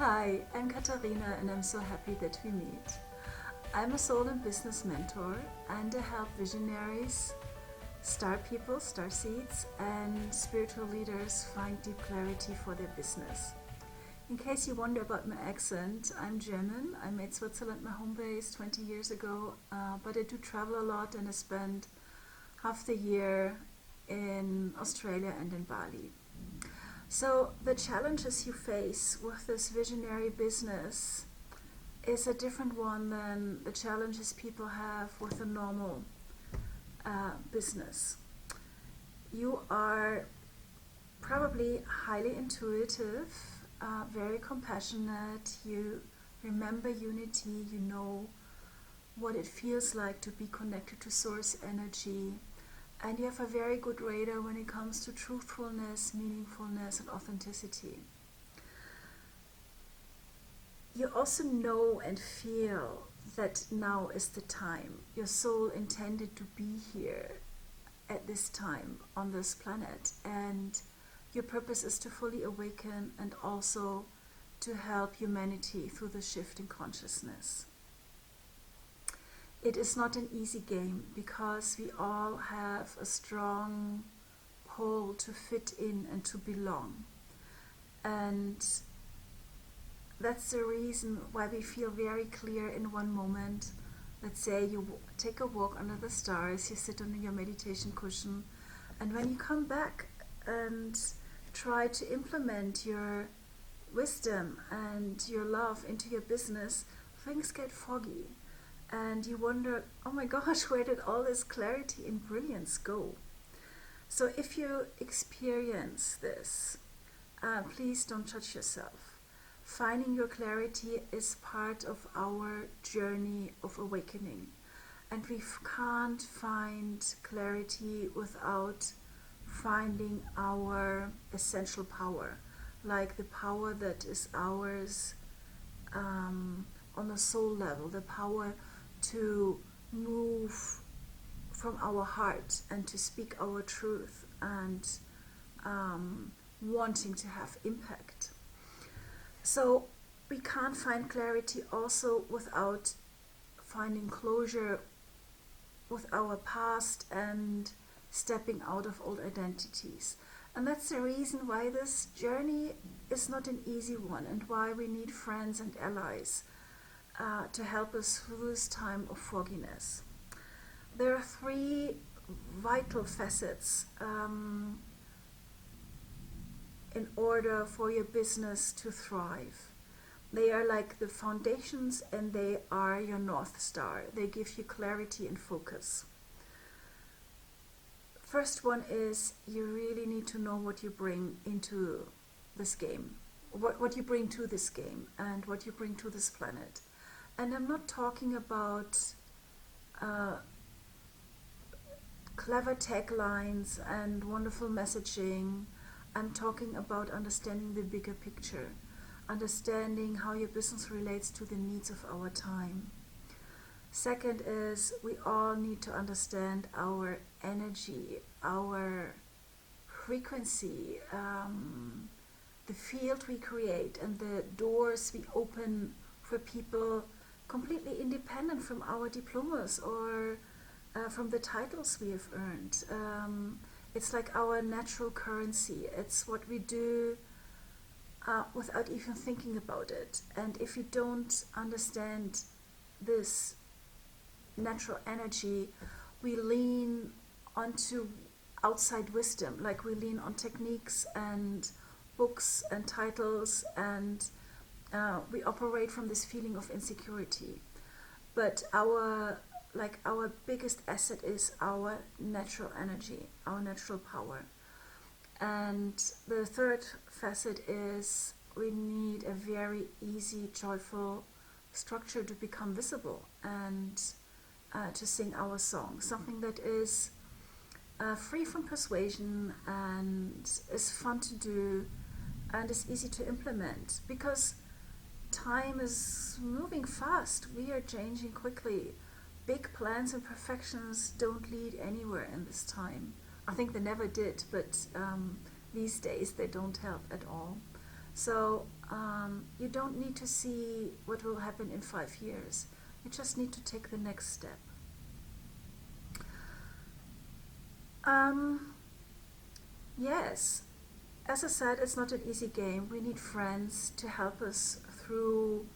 Hi, I'm Katharina and I'm so happy that we meet. I'm a soul and business mentor and I help visionaries, star people, star seeds, and spiritual leaders find deep clarity for their business. In case you wonder about my accent, I'm German. I made Switzerland my home base 20 years ago, but I do travel a lot and I spend half the year in Australia and in Bali. So the challenges you face with this visionary business is a different one than the challenges people have with a normal business. You are probably highly intuitive, very compassionate, you remember unity, you know what it feels like to be connected to source energy, and you have a very good radar when it comes to truthfulness, meaningfulness, and authenticity. You also know and feel that now is the time. Your soul intended to be here at this time on this planet, and your purpose is to fully awaken and also to help humanity through the shift in consciousness. It is not an easy game because we all have a strong pull to fit in and to belong. And that's the reason why we feel very clear in one moment. Let's say you take a walk under the stars, you sit on your meditation cushion, and when you come back and try to implement your wisdom and your love into your business, things get foggy. And you wonder, oh my gosh, where did all this clarity and brilliance go? So if you experience this, please don't judge yourself. Finding your clarity is part of our journey of awakening. And we can't find clarity without finding our essential power, like the power that is ours on a soul level, the power to move from our heart and to speak our truth and wanting to have impact. So we can't find clarity also without finding closure with our past and stepping out of old identities. And that's the reason why this journey is not an easy one and why we need friends and allies to help us through this time of fogginess. There are three vital facets in order for your business to thrive. They are like the foundations and they are your North Star. They give you clarity and focus. First one is you really need to know what you bring into this game, what you bring to this game and what you bring to this planet. And I'm not talking about clever taglines and wonderful messaging. I'm talking about understanding the bigger picture, understanding how your business relates to the needs of our time. Second is we all need to understand our energy, our frequency, the field we create and the doors we open for people completely independent from our diplomas or from the titles we have earned. It's like our natural currency. It's what we do without even thinking about it. And if you don't understand this natural energy, we lean onto outside wisdom, like we lean on techniques and books and titles, and we operate from this feeling of insecurity. But our biggest asset is our natural energy, our natural power. And the third facet is we need a very easy, joyful structure to become visible and to sing our song. Something that is free from persuasion and is fun to do and is easy to implement, because time is moving fast. We are changing quickly. Big plans and perfections don't lead anywhere in this time. I think they never did, but these days they don't help at all. So You don't need to see what will happen in 5 years. You just need to take the next step. Yes, as I said, it's not an easy game. We need friends to help us through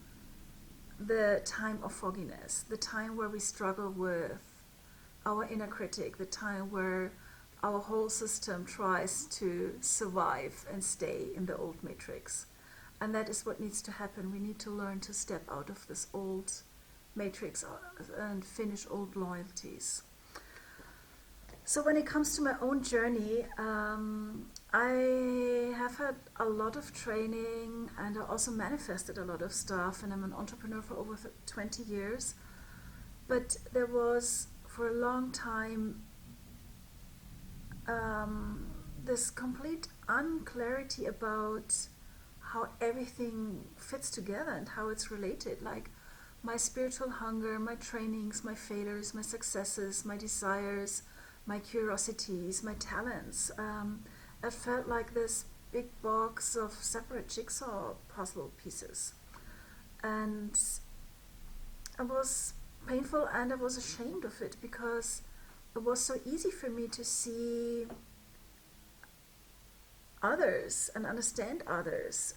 the time of fogginess, the time where we struggle with our inner critic, the time where our whole system tries to survive and stay in the old matrix. And that is what needs to happen. We need to learn to step out of this old matrix and finish old loyalties. So when it comes to my own journey, I have had a lot of training, and I also manifested a lot of stuff, and I'm an entrepreneur for over 20 years. But there was, for a long time, this complete unclarity about how everything fits together and how it's related. Like my spiritual hunger, my trainings, my failures, my successes, my desires, my curiosities, my talents. It felt like this big box of separate jigsaw puzzle pieces. And it was painful, and I was ashamed of it, because it was so easy for me to see others and understand others,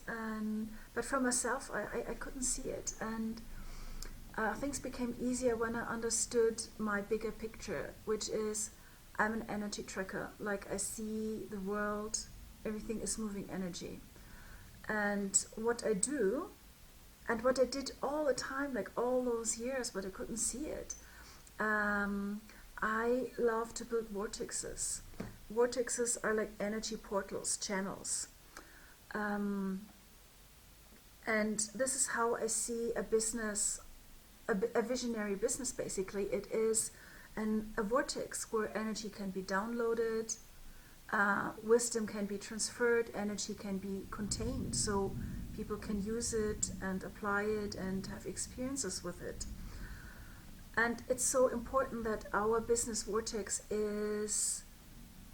but for myself I couldn't see it. And things became easier when I understood my bigger picture, which is I'm an energy tracker. Like, I see the world, everything is moving energy. And what I do, and what I did all the time, like all those years, but I couldn't see it, I love to build vortexes. Vortexes are like energy portals, channels. And this is how I see a business, a visionary business basically. It is a vortex where energy can be downloaded, wisdom can be transferred, energy can be contained, so people can use it and apply it and have experiences with it. And it's so important that our business vortex is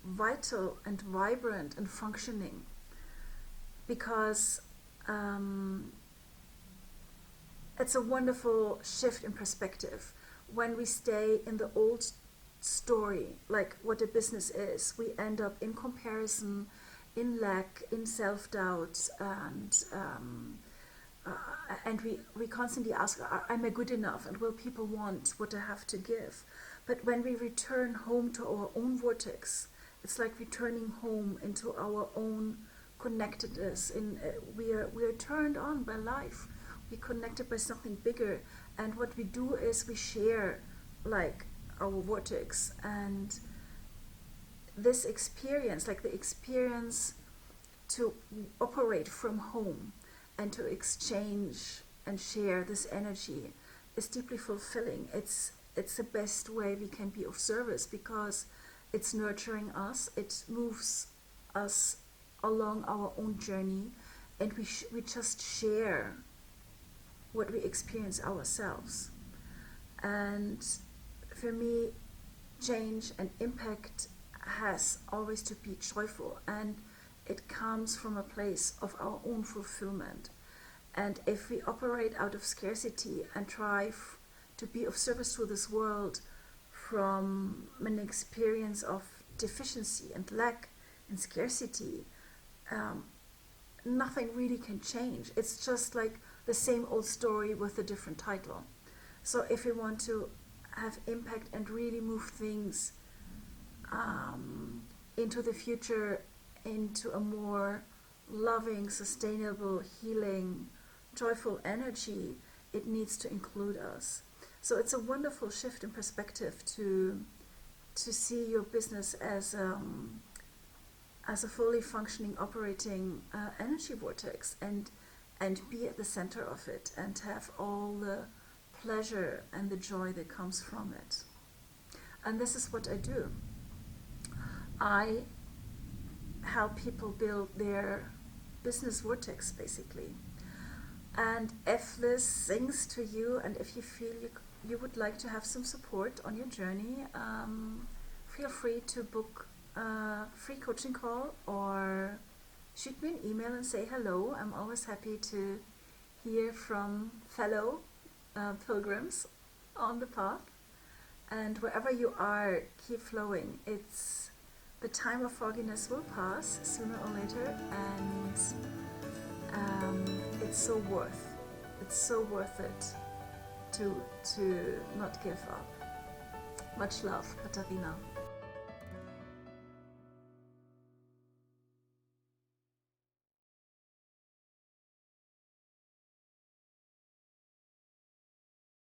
vital and vibrant and functioning, because it's a wonderful shift in perspective. When we stay in the old story, like what a business is, we end up in comparison, in lack, in self-doubt, and we constantly ask, am I good enough, and will people want what I have to give? But when we return home to our own vortex, it's like returning home into our own connectedness. We are turned on by life. We're connected by something bigger, and what we do is we share like our vortex, and this experience, like the experience to operate from home and to exchange and share this energy, is deeply fulfilling. It's the best way we can be of service, because it's nurturing us, it moves us along our own journey, and we just share what we experience ourselves. And for me, change and impact has always to be joyful, and it comes from a place of our own fulfillment. And if we operate out of scarcity and try to be of service to this world from an experience of deficiency and lack and scarcity, nothing really can change. It's just like the same old story with a different title. So if we want to have impact and really move things into the future, into a more loving, sustainable, healing, joyful energy, it needs to include us. So it's a wonderful shift in perspective to see your business as a fully functioning, operating energy vortex, and be at the center of it, and have all the pleasure and the joy that comes from it. And this is what I do. I help people build their business vortex, basically. And if this sings to you, and if you feel you would like to have some support on your journey, feel free to book a free coaching call, or shoot me an email and say hello. I'm always happy to hear from fellow pilgrims on the path. And wherever you are, keep flowing. The time of fogginess will pass sooner or later, and it's so worth it to not give up. Much love, Katharina.